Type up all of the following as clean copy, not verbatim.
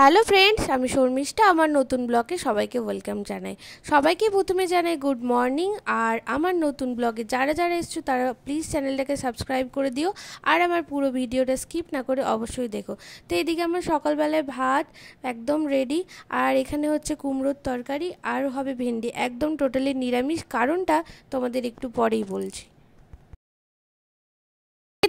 Hello friends, আমি শর্মিষ্ঠা। আমার নতুন ব্লগে সবাইকে ওয়েলকাম জানাই। সবাইকে প্রথমে জানাই গুড মর্নিং। আর আমার নতুন ব্লগে যারা যারা এসছো তারা প্লিজ চ্যানেলটাকে সাবস্ক্রাইব করে দিও, আর আমার পুরো ভিডিওটা স্কিপ না করে অবশ্যই দেখো। তো এদিকে আমার সকালবেলায় ভাত একদম রেডি, আর এখানে হচ্ছে কুমড়োর তরকারি, আর হবে ভেন্ডি, একদম টোটালি নিরামিষ। কারণটা তোমাদের একটু পরেই বলছি।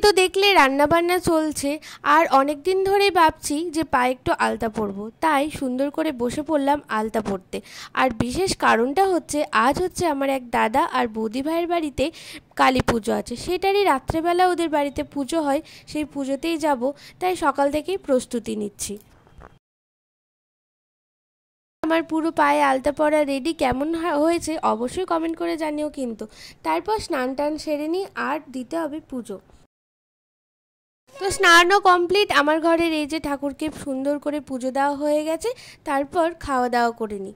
তো দেখলে রান্না বান্না চলছে, আর অনেক দিন ধরেই ভাবছি যে পায়ে একটু আলতা পরবো, তাই সুন্দর করে বসে পড়লাম আলতা পরতে। আর বিশেষ কারণটা হচ্ছে আজ হচ্ছে আমার এক দাদা আর বৌদি ভাইয়ের বাড়িতে কালী পুজো আছে, সেটারই রাত্রেবেলা ওদের বাড়িতে পুজো হয়, সেই পুজোতেই যাব, তাই সকাল থেকেই প্রস্তুতি নিচ্ছি। আমার পুরো পায়ে আলতা পরা রেডি। কেমন হয়েছে অবশ্যই কমেন্ট করে জানিও কিন্তু। তারপর স্নান টান সেরে নিই, আর দিতে হবে পুজো। তো স্নানও কমপ্লিট, আমার ঘরের এই যে ঠাকুরকে সুন্দর করে পুজো দেওয়া হয়ে গেছে, তারপর খাওয়া দাওয়া করে নিই।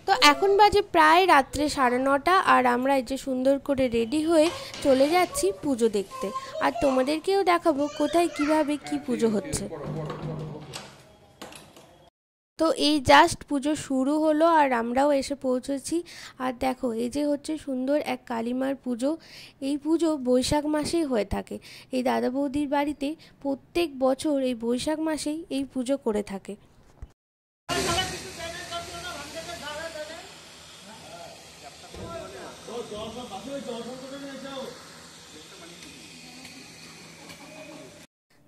তো এখন বাজে প্রায় রাত্রে 9:30, আর আমরা এই যে সুন্দর করে রেডি হয়ে চলে যাচ্ছি পুজো দেখতে, আর তোমাদেরকেও দেখাবো কোথায় কিভাবে কি পুজো হচ্ছে। তো এই জাস্ট পুজো শুরু হলো, আর আমরাও এসে পৌঁছেছি। আর দেখো এই যে হচ্ছে সুন্দর এক কালীমার পুজো। এই পুজো বৈশাখ মাসেই হয়ে থাকে। এই দাদা বৌদির বাড়িতে প্রত্যেক বছর এই বৈশাখ মাসেই এই পুজো করে থাকে।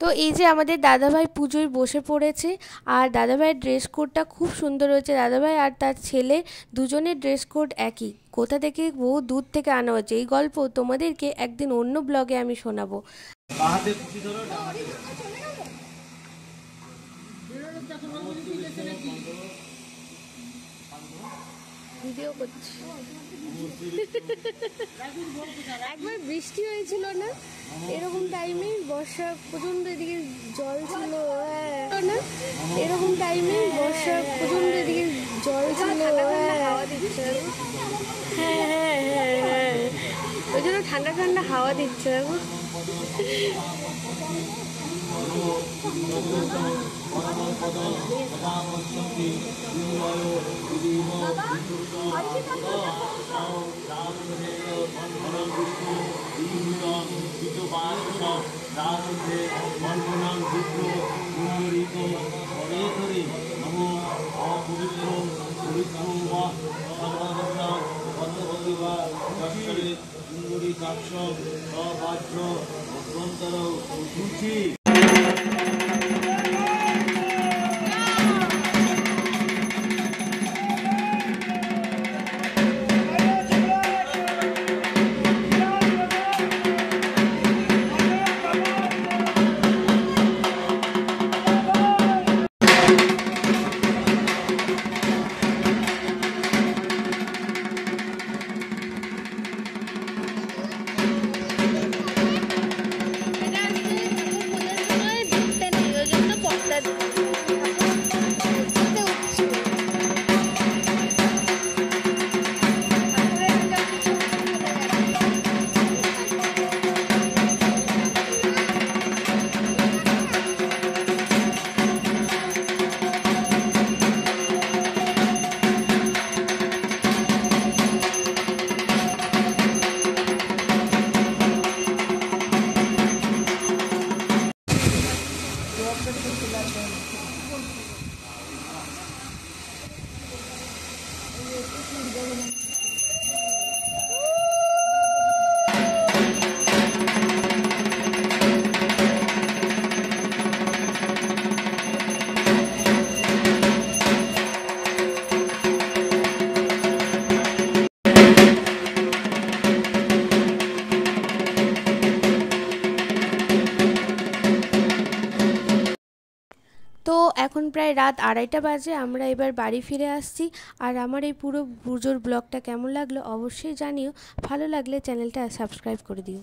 তো এই যে আমাদের দাদাভাই পুজোয় বসে পড়েছে, আর দাদাভাইয়ের ড্রেস কোডটা খুব সুন্দর হয়েছে। দাদাভাই আর তার ছেলে দুজনের ড্রেস কোড একই, কোথা থেকে বহু দূর থেকে আনা হয়েছে। এই গল্প তোমাদেরকে একদিন অন্য ব্লগে আমি শোনাবো। ভিডিও করছি। একবার বৃষ্টি হয়েছিল না, এরকম টাইমে বর্ষা প্রচন্ড, এদিকে জল ছিল না, এরকম টাইমে বর্ষা প্রচন্ড, এদিকে জল ছিল। হ্যাঁ হ্যাঁ হ্যাঁ হ্যাঁ, ওই জন্য ঠান্ডা ঠান্ডা হাওয়া দিচ্ছে। তো এখন প্রায় রাত 2:30 বাজে, আমরা এবার বাড়ি ফিরে আসছি। আর আমার এই পুরো পুজোর ব্লগটা কেমন লাগলো অবশ্যই জানিও, ভালো লাগলে চ্যানেলটা সাবস্ক্রাইব করে দিও।